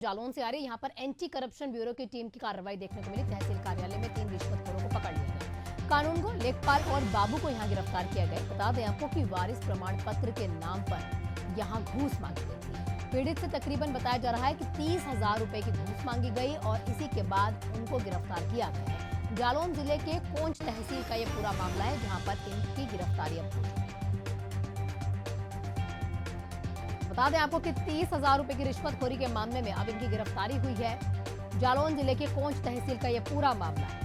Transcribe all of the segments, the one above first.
जालौन से आ रही यहाँ पर एंटी करप्शन ब्यूरो की टीम की कार्रवाई देखने को मिली। तहसील कार्यालय में 3 रिश्वतखोरों को पकड़ लिया गया। कानून को लेखपाल और बाबू को यहाँ गिरफ्तार किया गया। बता दें आपको कि वारिस प्रमाण पत्र के नाम पर यहाँ घूस मांगी गई थी। पीड़ित से तकरीबन बताया जा रहा है कि 30,000 रुपए की घूस मांगी गई और इसी के बाद उनको गिरफ्तार किया गया है। जालौन जिले के कोंच तहसील का यह पूरा मामला है, जहाँ पर इनकी गिरफ्तारी अब हो चुकी है। बता दें आपको कि 30,000 रुपए की रिश्वतखोरी के मामले में अब इनकी गिरफ्तारी हुई है। जालौन जिले के कोंच तहसील का यह पूरा मामला है।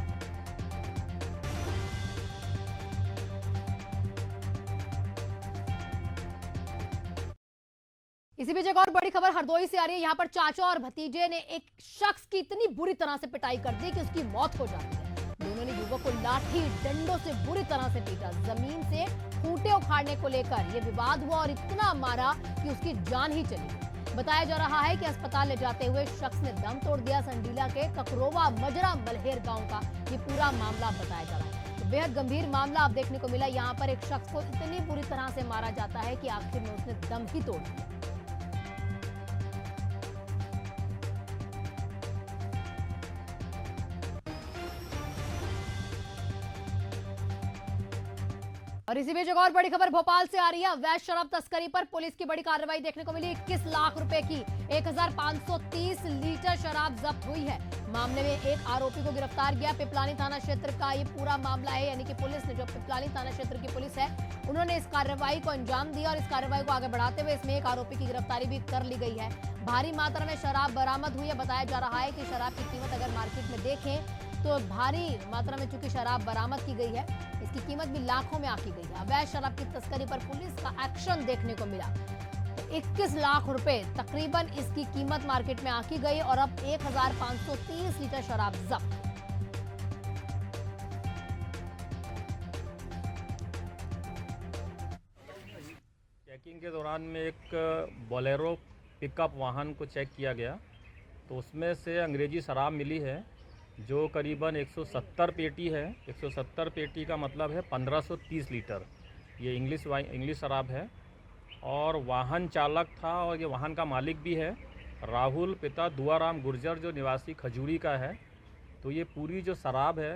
इसी बीच एक और बड़ी खबर हरदोई से आ रही है। यहां पर चाचा और भतीजे ने एक शख्स की इतनी बुरी तरह से पिटाई कर दी कि उसकी मौत हो जाती है। दोनों ने युवक को लाठी डंडों से बुरी तरह से पीटा। जमीन से खूंटे उखाड़ने को लेकर यह विवाद हुआ और इतना मारा कि उसकी जान ही चली गई। बताया जा रहा है कि अस्पताल ले जाते हुए शख्स ने दम तोड़ दिया। संडीला के ककरोवा मजरा मलहेर गांव का ये पूरा मामला बताया जा रहा है। तो बेहद गंभीर मामला अब देखने को मिला। यहाँ पर एक शख्स को इतनी बुरी तरह से मारा जाता है कि आखिर में उसने दम ही तोड़ दिया। और इसी बीच एक और बड़ी खबर भोपाल से आ रही है। अवैध शराब तस्करी पर पुलिस की बड़ी कार्रवाई देखने को मिली। 21 लाख रुपए की 1530 लीटर शराब जब्त हुई है। मामले में एक आरोपी को गिरफ्तार किया। पिपलानी थाना क्षेत्र का ये पूरा मामला है, यानी कि पुलिस ने, जो पिपलानी थाना क्षेत्र की पुलिस है, उन्होंने इस कार्रवाई को अंजाम दिया और इस कार्रवाई को आगे बढ़ाते हुए इसमें एक आरोपी की गिरफ्तारी भी कर ली गई है। भारी मात्रा में शराब बरामद हुई है। बताया जा रहा है कि शराब की कीमत अगर मार्केट में देखें तो भारी मात्रा में चूंकि शराब बरामद की गई है, इसकी कीमत भी लाखों में आकी गई है। अवैध शराब की तस्करी पर पुलिस का एक्शन देखने को मिला। 21 लाख रुपए तकरीबन इसकी कीमत मार्केट में आकी गई और अब 1530 लीटर शराब जब्त। चेकिंग के दौरान में एक बोलेरो पिकअप वाहन को चेक किया गया, तो उसमें से अंग्रेजी शराब मिली है जो करीबन 170 पेटी है। 170 पेटी का मतलब है 1530 लीटर। ये इंग्लिश शराब है और वाहन चालक था और ये वाहन का मालिक भी है राहुल पिता दुआराम गुर्जर, जो निवासी खजूरी का है। तो ये पूरी जो शराब है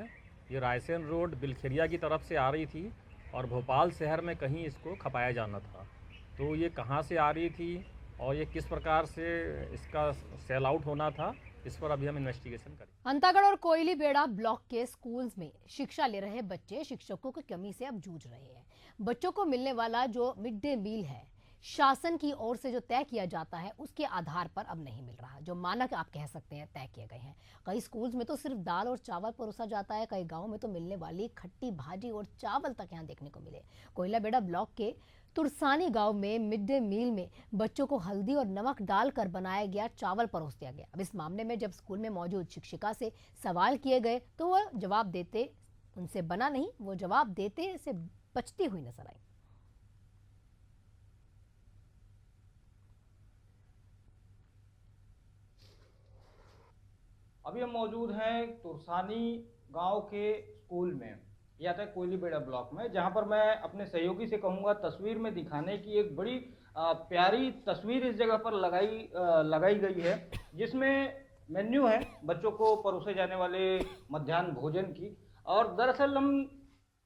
ये रायसेन रोड बिलखेरिया की तरफ से आ रही थी और भोपाल शहर में कहीं इसको खपाया जाना था। तो ये कहाँ से आ रही थी और ये किस प्रकार से इसका सेल आउट होना था, इस पर अभी हम इन्वेस्टिगेशन करें। अंतागढ़ और कोयली बेड़ा ब्लॉक के स्कूल्स में शिक्षा ले रहे बच्चे शिक्षकों की कमी से अब जूझ रहे हैं। बच्चों को मिलने वाला जो मिड डे मील है, शासन की ओर से जो तय किया जाता है, उसके आधार पर अब नहीं मिल रहा। जो मानक आप कह सकते हैं तय किए गए हैं। कई स्कूल्स में तो सिर्फ दाल और चावल परोसा जाता है। कई गाँव में तो मिलने वाली खट्टी भाजी और चावल तक यहाँ देखने को मिले। कोयला बेड़ा ब्लॉक के तुरसानी गांव में मिड डे मील में बच्चों को हल्दी और नमक डालकर बनाया गया चावल परोस दिया गया। अब इस मामले में जब स्कूल में मौजूद शिक्षिका से सवाल किए गए तो वह जवाब देते उनसे बना नहीं, वो जवाब देते से बचती हुई नजर आई। अभी हम मौजूद हैं तुरसानी गांव के स्कूल में, या तो कोयली बेड़ा ब्लॉक में, जहां पर मैं अपने सहयोगी से कहूंगा तस्वीर में दिखाने की एक बड़ी प्यारी तस्वीर इस जगह पर लगाई गई है, जिसमें मेन्यू है बच्चों को परोसे जाने वाले मध्याह्न भोजन की। और दरअसल हम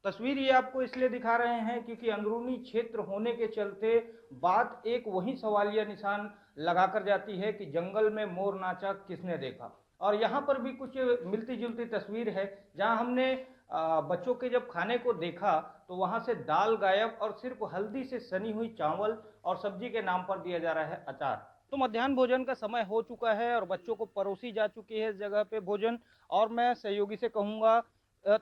तस्वीर ये आपको इसलिए दिखा रहे हैं क्योंकि अंदरूनी क्षेत्र होने के चलते बात एक वही सवालिया निशान लगाकर जाती है कि जंगल में मोर नाचा किसने देखा। और यहाँ पर भी कुछ मिलती जुलती तस्वीर है, जहाँ हमने बच्चों के जब खाने को देखा तो वहाँ से दाल गायब और सिर्फ हल्दी से सनी हुई चावल और सब्जी के नाम पर दिया जा रहा है अचार। तो मध्याह्न भोजन का समय हो चुका है और बच्चों को परोसी जा चुकी है इस जगह पे भोजन। और मैं सहयोगी से कहूँगा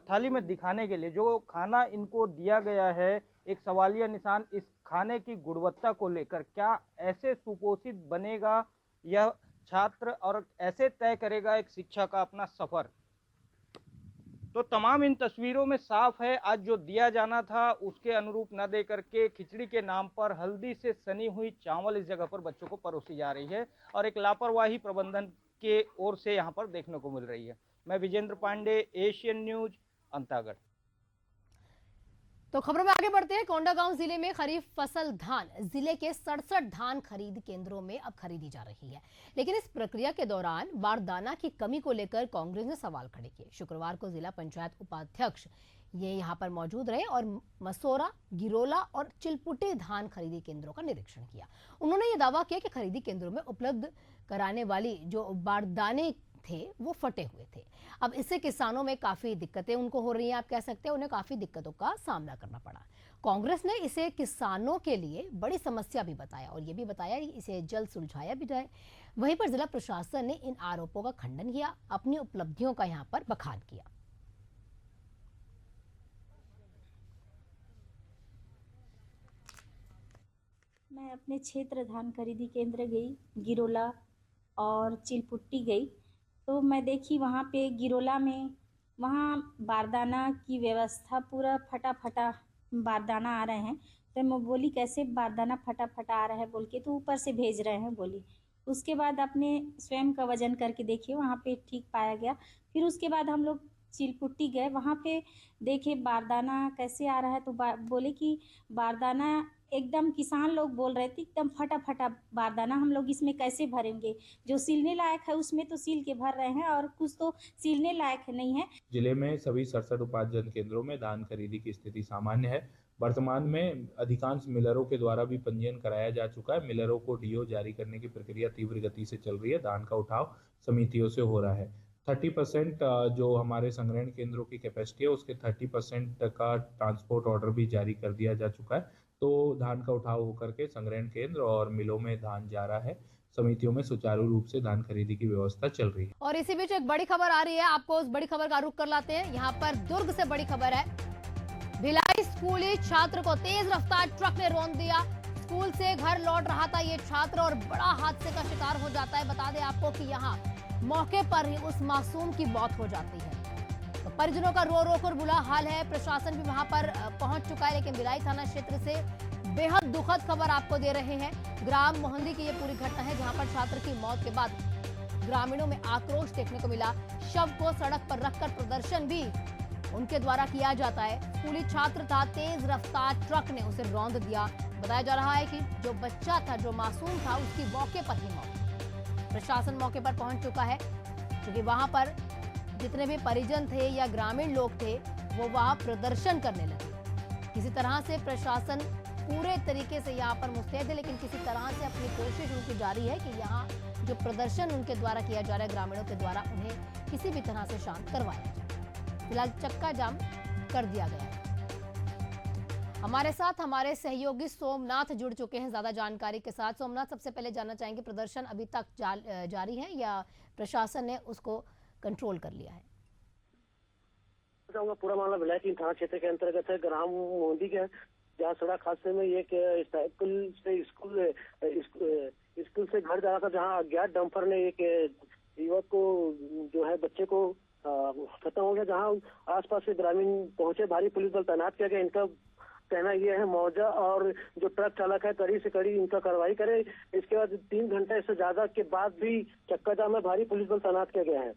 थाली में दिखाने के लिए जो खाना इनको दिया गया है, एक सवालिया निशान इस खाने की गुणवत्ता को लेकर, क्या ऐसे सुपोषित बनेगा यह छात्र और ऐसे तय करेगा एक शिक्षा का अपना सफर। तो तमाम इन तस्वीरों में साफ है आज जो दिया जाना था उसके अनुरूप न दे करके खिचड़ी के नाम पर हल्दी से सनी हुई चावल इस जगह पर बच्चों को परोसी जा रही है और एक लापरवाही प्रबंधन के ओर से यहाँ पर देखने को मिल रही है। मैं विजेंद्र पांडे, एशियन न्यूज, अंतागढ़। तो खबरों में आगे बढ़ते हैं। कोंडागांव जिले में खरीफ फसल धान जिले के 67 धान खरीद केंद्रों में अब खरीदी जा रही है, लेकिन इस प्रक्रिया के दौरान बारदाना की कमी को लेकर कांग्रेस ने सवाल खड़े किए। शुक्रवार को जिला पंचायत उपाध्यक्ष ये यहां पर मौजूद रहे और मसोरा, गिरोला और चिलपुटे धान खरीदी केंद्रों का निरीक्षण किया। उन्होंने ये दावा किया कि खरीदी केंद्रों में उपलब्ध कराने वाली जो बारदाने थे वो फटे हुए थे। अब इससे किसानों में काफी दिक्कतें उनको हो रही हैं, आप कह सकते हैं उन्हें काफी दिक्कतों का सामना करना पड़ा। कांग्रेस ने इसे किसानों के लिए बड़ी समस्या भी बताया और ये भी बताया कि इसे जल्द सुलझाया भी जाए। वहीं पर जिला प्रशासन ने इन आरोपों का खंडन किया, अपनी उपलब्धियों का यहाँ पर बखान किया। मैं अपने क्षेत्र धान खरीदी केंद्र गई, गिरोला और चिलपुट्टी गई, तो मैं देखी वहाँ पे गिरोला में वहाँ बारदाना की व्यवस्था पूरा फटा फटा बारदाना आ रहे हैं। तो मैं बोली कैसे बारदाना फटा फटा आ रहा है बोल के, तो ऊपर से भेज रहे हैं बोली। उसके बाद अपने स्वयं का वजन करके देखिए, वहाँ पे ठीक पाया गया। फिर उसके बाद हम लोग चिलपुट्टी गए, वहाँ पे देखे बारदाना कैसे आ रहा है, तो बोले कि बारदाना एकदम किसान लोग बोल रहे थे एकदम फटा फटा बारदाना, हम लोग इसमें कैसे भरेंगे, जो सीलने लायक है उसमें तो सील के भर रहे हैं और कुछ तो सीलने लायक नहीं है। जिले में सभी 67 उपार्जन केंद्रों में धान खरीदी की स्थिति सामान्य है। वर्तमान में अधिकांश मिलरों के द्वारा भी पंजीयन कराया जा चुका है। मिलरों को डीओ जारी करने की प्रक्रिया तीव्र गति से चल रही है। धान का उठाव समितियों से हो रहा है। 30% जो हमारे संग्रहण केंद्रों की कैपेसिटी है उसके 30% का ट्रांसपोर्ट ऑर्डर भी जारी कर दिया जा चुका है। तो धान का उठाव होकर के संग्रहण केंद्र और मिलों में धान जा रहा है। समितियों में सुचारू रूप से धान खरीदी की व्यवस्था चल रही है। और इसी बीच एक बड़ी खबर आ रही है, आपको उस बड़ी खबर का रुख कर लाते हैं। यहाँ पर दुर्ग से बड़ी खबर है। भिलाई स्कूली छात्र को तेज रफ्तार ट्रक ने रौंद दिया। स्कूल से घर लौट रहा था ये छात्र और बड़ा हादसे का शिकार हो जाता है। बता दें आपको कि यहाँ मौके पर ही उस मासूम की मौत हो जाती है। तो परिजनों का रो रो कर बुरा हाल है। प्रशासन भी वहां पर पहुंच चुका है, लेकिन भिलाई थाना क्षेत्र से बेहद दुखद खबर आपको दे रहे हैं। ग्राम मोहंदी की ये पूरी घटना है, जहां पर छात्र की मौत के बाद ग्रामीणों में आक्रोश देखने को मिला। शव को सड़क पर रखकर प्रदर्शन भी उनके द्वारा किया जाता है। स्कूली छात्र था, तेज रफ्तार ट्रक ने उसे रौंद दिया। बताया जा रहा है कि जो बच्चा था, जो मासूम था, उसकी मौके पर ही मौत। प्रशासन मौके पर पहुंच चुका है, क्योंकि वहां पर जितने भी परिजन थे या ग्रामीण लोग थे वो वहां प्रदर्शन करने लगे। किसी तरह से प्रशासन पूरे तरीके से यहाँ पर मुस्तैद है, लेकिन किसी तरह से अपनी कोशिश उनकी जारी है कि यहाँ जो प्रदर्शन उनके द्वारा किया जा रहा है, ग्रामीणों के द्वारा, उन्हें किसी भी तरह से शांत करवाया जाए। फिलहाल चक्का जाम कर दिया गया है। हमारे साथ हमारे सहयोगी सोमनाथ जुड़ चुके हैं ज्यादा जानकारी के साथ। सोमनाथ, सबसे पहले जानना चाहेंगे, प्रदर्शन अभी तक जारी है या प्रशासन ने उसको कंट्रोल कर लिया है? पूरा मामला भिलाई थाना क्षेत्र के अंतर्गत है। ग्राम मोहंदी के जहाँ सड़क हादसे में एक स्कूल से घर जा रहा था, जहाँ अज्ञात डंपर ने एक युवक को जो है बच्चे को खत्म हो गया। जहाँ आसपास से ग्रामीण पहुंचे, भारी पुलिस बल तैनात किया गया। इनका कहना यह है मुआवजा और जो ट्रक चालक है कड़ी से कड़ी इनका कार्रवाई करे। इसके बाद 3 घंटे से ज्यादा के बाद भी चक्का जाम में भारी पुलिस बल तैनात किया गया है।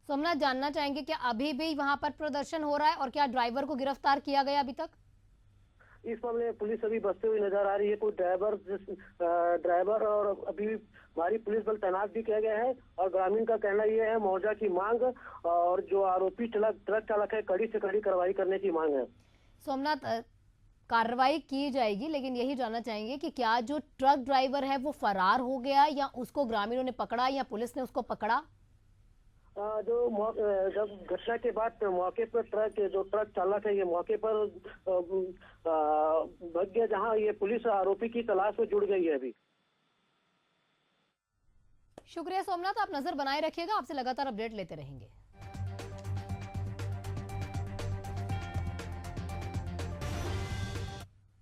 सोमनाथ, जानना चाहेंगे कि अभी भी वहां पर प्रदर्शन हो रहा है और क्या ड्राइवर को गिरफ्तार किया गया अभी तक? इस मामले में पुलिस अभी बसते हुए नजर आ रही है। कोई ड्राइवर और अभी भारी पुलिस बल तैनात भी किया गया है। और ग्रामीण का कहना यह है मुआवजा की मांग और जो आरोपी ट्रक चालक है कड़ी से कड़ी कार्रवाई करने की मांग है। सोमनाथ, कार्रवाई की जाएगी, लेकिन यही जानना चाहेंगे कि क्या जो ट्रक ड्राइवर है वो फरार हो गया या उसको ग्रामीणों ने पकड़ा या पुलिस ने उसको पकड़ा? जब घटना के बाद मौके पर ट्रक चालक है ये मौके पर भाग गया, जहां ये पुलिस आरोपी की तलाश में जुड़ गई है अभी। शुक्रिया सोमनाथ, आप नजर बनाए रखिएगा, आपसे लगातार अपडेट लेते रहेंगे।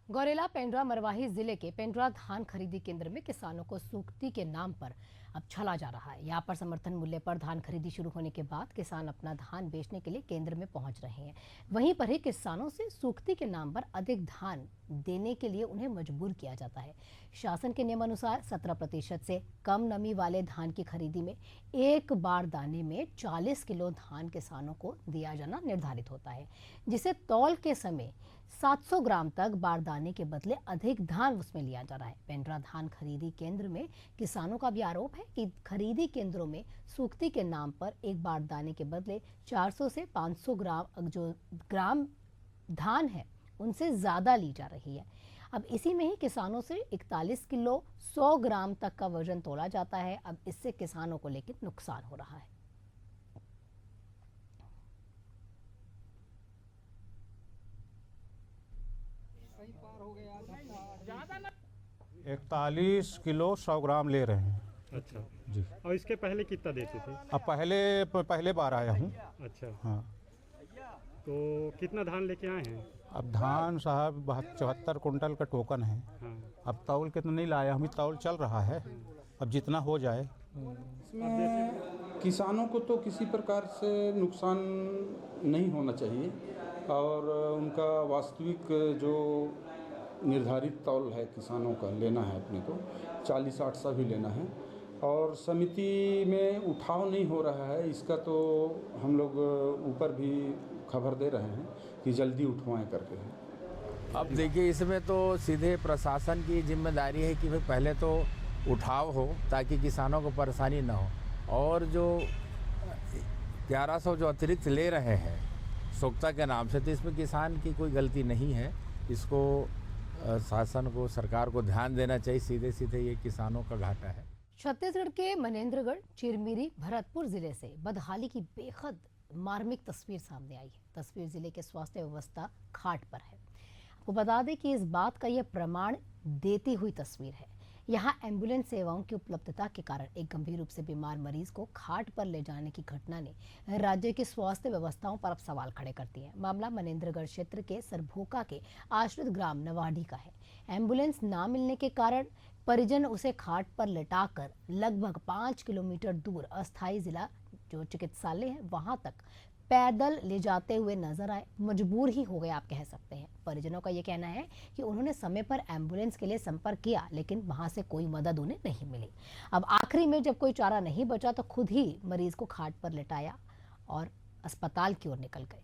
गौरेला पेंड्रा मरवाही जिले के पेंड्रा धान खरीदी केंद्र में किसानों को सूक्ति के नाम पर अब छला जा रहा है। यहाँ पर समर्थन मूल्य पर धान खरीदी शुरू होने के बाद किसान अपना धान बेचने के लिए केंद्र में पहुंच रहे हैं। वहीं पर ही किसानों से सूक्ति के नाम पर अधिक धान देने के लिए उन्हें मजबूर किया जाता है। शासन के नियमानुसार 17% से कम नमी वाले धान की खरीदी में एक बार दाने में 40 किलो धान किसानों को दिया जाना निर्धारित होता है, जिसे तौल के समय 700 ग्राम तक बारदाने के बदले अधिक धान उसमें लिया जा रहा है। पेंड्रा धान खरीदी केंद्र में किसानों का भी आरोप है कि खरीदी केंद्रों में सूक्ति के नाम पर एक बारदाने के बदले 400 से 500 ग्राम धान है उनसे ज्यादा ली जा रही है। अब इसी में ही किसानों से 41 किलो 100 ग्राम तक का वजन तोला जाता है। अब इससे किसानों को लेकिन नुकसान हो रहा है। 41 किलो 100 ग्राम ले रहे हैं। अच्छा जी। और इसके पहले कितना देते थे? अब पहले बार आया हूँ। अच्छा, हाँ। तो कितना धान लेके आए हैं? अब धान साहब 74 कुंटल का टोकन है। हाँ। अब तौल के तो नहीं लाया, हम तौल चल रहा है, अब जितना हो जाए। इसमें किसानों को तो किसी प्रकार से नुकसान नहीं होना चाहिए और उनका वास्तविक जो निर्धारित तौल है किसानों का लेना है अपने को 40-8 भी लेना है और समिति में उठाव नहीं हो रहा है। इसका तो हम लोग ऊपर भी खबर दे रहे हैं कि जल्दी उठवाएं करके। अब देखिए, इसमें तो सीधे प्रशासन की जिम्मेदारी है कि भाई पहले तो उठाव हो ताकि किसानों को परेशानी ना हो, और जो 1100 जो अतिरिक्त ले रहे हैं सोक्ता के नाम से, तो इसमें किसान की कोई गलती नहीं है। इसको शासन को, सरकार को ध्यान देना चाहिए। सीधे सीधे ये किसानों का घाटा है। छत्तीसगढ़ के मनेंद्रगढ़, चिरमिरी, भरतपुर जिले से बदहाली की बेहद मार्मिक तस्वीर सामने आई है। तस्वीर जिले के स्वास्थ्य व्यवस्था खाट पर है। आपको बता दें कि इस बात का यह प्रमाण देती हुई तस्वीर है। यहाँ एम्बुलेंस सेवाओं की उपलब्धता के कारण एक गंभीर रूप से बीमार मरीज को खाट पर ले जाने की घटना ने राज्य की स्वास्थ्य व्यवस्थाओं पर अब सवाल खड़े करती है। मामला मनेंद्रगढ़ क्षेत्र के सरभोका के आश्रित ग्राम नवाडी का है। एम्बुलेंस ना मिलने के कारण परिजन उसे खाट पर लेटाकर लगभग 5 किलोमीटर दूर अस्थायी जिला जो चिकित्सालय है वहां तक पैदल ले जाते हुए नजर आए। मजबूर ही हो गए आप कह सकते हैं। परिजनों का यह कहना है कि उन्होंने समय पर एम्बुलेंस के लिए संपर्क किया, लेकिन वहां से कोई मदद उन्हें नहीं मिली। अब आखिरी में जब कोई चारा नहीं बचा तो खुद ही मरीज को खाट पर लेटाया और अस्पताल की ओर निकल गए।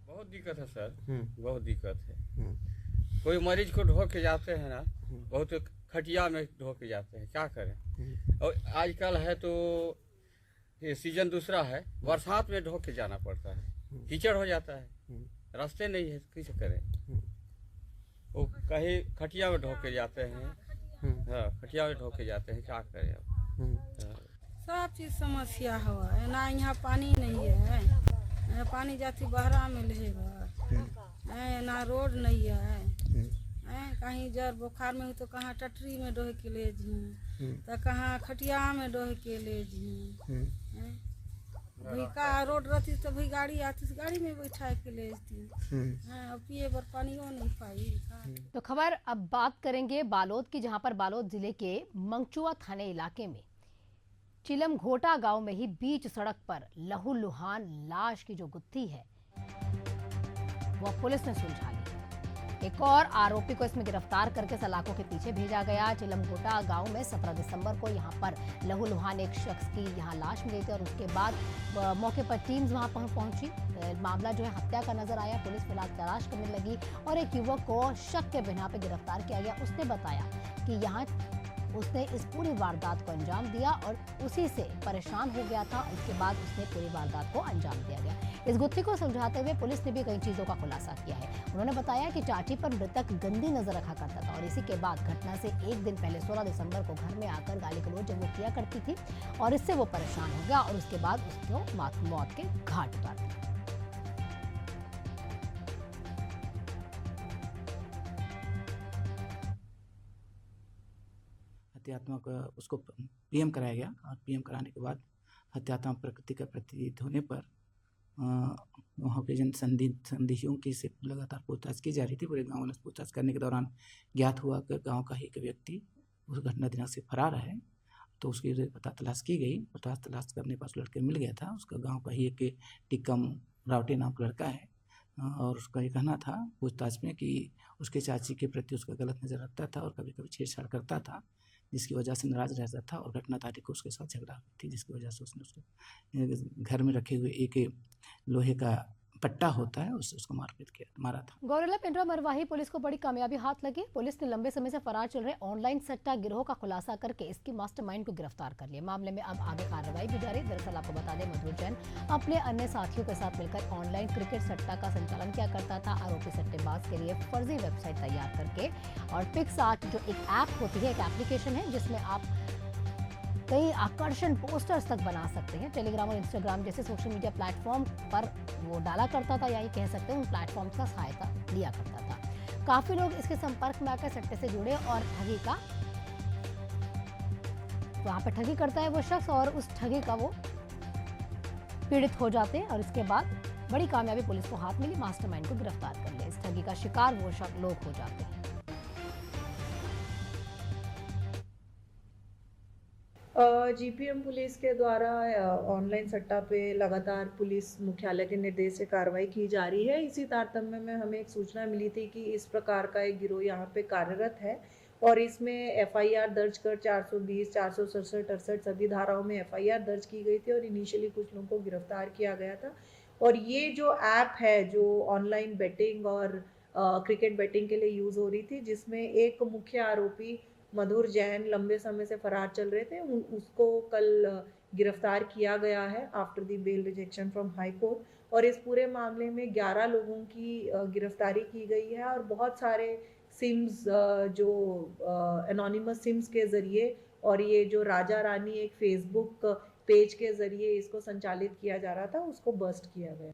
बहुत दिक्कत है सर, बहुत दिक्कत है। कोई मरीज को ढो के जाते हैं ना, बहुत खटिया में ढो के जाते हैं, क्या करें। और आजकल है तो ये सीजन दूसरा है, बरसात में ढो के जाना पड़ता है, कीचड़ हो जाता है, रास्ते नहीं है, कैसे करें। वो कहीं खटिया में ढो के जाते हैं, हाँ खटिया में ढो के जाते हैं, क्या करें अब। सब चीज समस्या हुआ है ना, यहाँ पानी नहीं है, पानी जाती बहरा में रहेगा, ना रोड नहीं है, कहीं जर बुखार में हो तो कहाँ टटरी में डोह के ले जी, तो कहाँ खटिया में डोह के ले जी। भाई का रोड रहती तो भाई गाड़ी आती तो गाड़ी में बैठा के ले जाती, पिए बर पानी हो नहीं पाई। तो खबर अब बात करेंगे बालोद की, जहां पर बालोद जिले के मंगचुआ थाने इलाके में चिलम घोटा गांव में ही बीच सड़क पर लहूलुहान लाश की जो गुत्थी है वह पुलिस ने सुलझा ली। एक और आरोपी को इसमें गिरफ्तार करके सलाखों के पीछे भेजा गया। चिलमघोटा गांव में 17 दिसंबर को यहां पर लहूलुहान एक शख्स की यहां लाश मिली थी और उसके बाद मौके पर टीम्स वहां पहुंची। मामला जो है हत्या का नजर आया। पुलिस फिलहाल तलाश करने लगी और एक युवक को शक के बिना पे गिरफ्तार किया गया। उसने बताया कि यहाँ उसने इस पूरी वारदात को अंजाम दिया और उसी से परेशान हो गया था। उसके बाद उसने पूरी वारदात को अंजाम दिया गया। इस गुत्थी को सुलझाते हुए पुलिस ने भी कई चीजों का खुलासा किया है। उन्होंने बताया कि चाची पर मृतक गंदी नजर रखा करता था और इसी के बाद घटना से एक दिन पहले 16 दिसंबर को घर में आकर गाली गलौज जब वो किया करती थी और इससे वो परेशान हो गया और उसके बाद उसको मौत के घाट उतार दिया। हत्यात्मक उसको पीएम कराया गया और पीएम कराने के बाद हत्यात्मक प्रकृति का प्रतीत होने पर वहाँ के जन संदिग्धों की से लगातार पूछताछ की जा रही थी। पूरे गाँव में पूछताछ करने के दौरान ज्ञात हुआ कि गाँव का ही एक व्यक्ति उस घटना दिनांक से फरार है। तो उसकी पता तलाश की गई। पता तलाश करने पर उस लड़के मिल गया था। उसका गांव का ही एक टिक्कम रावटे नाम का लड़का है और उसका ये कहना था पूछताछ में कि उसके चाची के प्रति उसका गलत नज़र रखता था और कभी कभी छेड़छाड़ करता था, जिसकी वजह से नाराज रहता था और घटना तारीख को उसके साथ झगड़ा हुई थी, जिसकी वजह से उसने उसको घर में रखे हुए एक लोहे का पट्टा होता है उससे उसको मारा था। गौरेला पिंडरा मरवाही पुलिस को बड़ी कामयाबी हाथ लगी। पुलिस ने लंबे समय से फरार चल रहे ऑनलाइन सट्टा गिरोह का खुलासा करके इसकी मास्टरमाइंड को गिरफ्तार कर लिया। मामले में अब आगे कार्रवाई भी जारी। दरअसल आपको बता दें, मधुर जैन अपने अन्य साथियों के साथ मिलकर ऑनलाइन क्रिकेट सट्टा का संचालन किया करता था। आरोपी सट्टेबाज के लिए फर्जी वेबसाइट तैयार करके और पिक्सआर्ट जो एक ऐप होती है, एक एप्लीकेशन है जिसमें आप कई आकर्षण पोस्टर्स तक बना सकते हैं। टेलीग्राम और इंस्टाग्राम जैसे सोशल मीडिया प्लेटफॉर्म पर वो डाला करता था, या ये कह सकते हैं उन प्लेटफॉर्म्स का सहायता लिया करता था। काफी लोग इसके संपर्क में आकर सट्टे से जुड़े और ठगी का वहां पर ठगी करता है वो शख्स और उस ठगी का वो पीड़ित हो जाते हैं और इसके बाद बड़ी कामयाबी पुलिस को हाथ मिली, मास्टरमाइंड को गिरफ्तार कर लिया। इस ठगी का शिकार वो लोग हो जाते हैं। जीपीएम पुलिस के द्वारा ऑनलाइन सट्टा पे लगातार पुलिस मुख्यालय के निर्देश से कार्रवाई की जा रही है। इसी तारतम्य में हमें एक सूचना मिली थी कि इस प्रकार का एक गिरोह यहाँ पे कार्यरत है और इसमें एफआईआर दर्ज कर 420, 467, 68 सभी धाराओं में एफआईआर दर्ज की गई थी और इनिशियली कुछ लोगों को गिरफ्तार किया गया था। और ये जो ऐप है जो ऑनलाइन बेटिंग और क्रिकेट बेटिंग के लिए यूज़ हो रही थी, जिसमें एक मुख्य आरोपी मधुर जैन लंबे समय से फरार चल रहे थे, उसको कल गिरफ्तार किया गया है after the bail rejection from high court. और इस पूरे मामले में 11 लोगों की गिरफ्तारी की गई है और बहुत सारे सिम्स जो एनोनिमस सिम्स के ज़रिए और ये जो राजा रानी एक फेसबुक पेज के ज़रिए इसको संचालित किया जा रहा था, उसको बस्ट किया गया।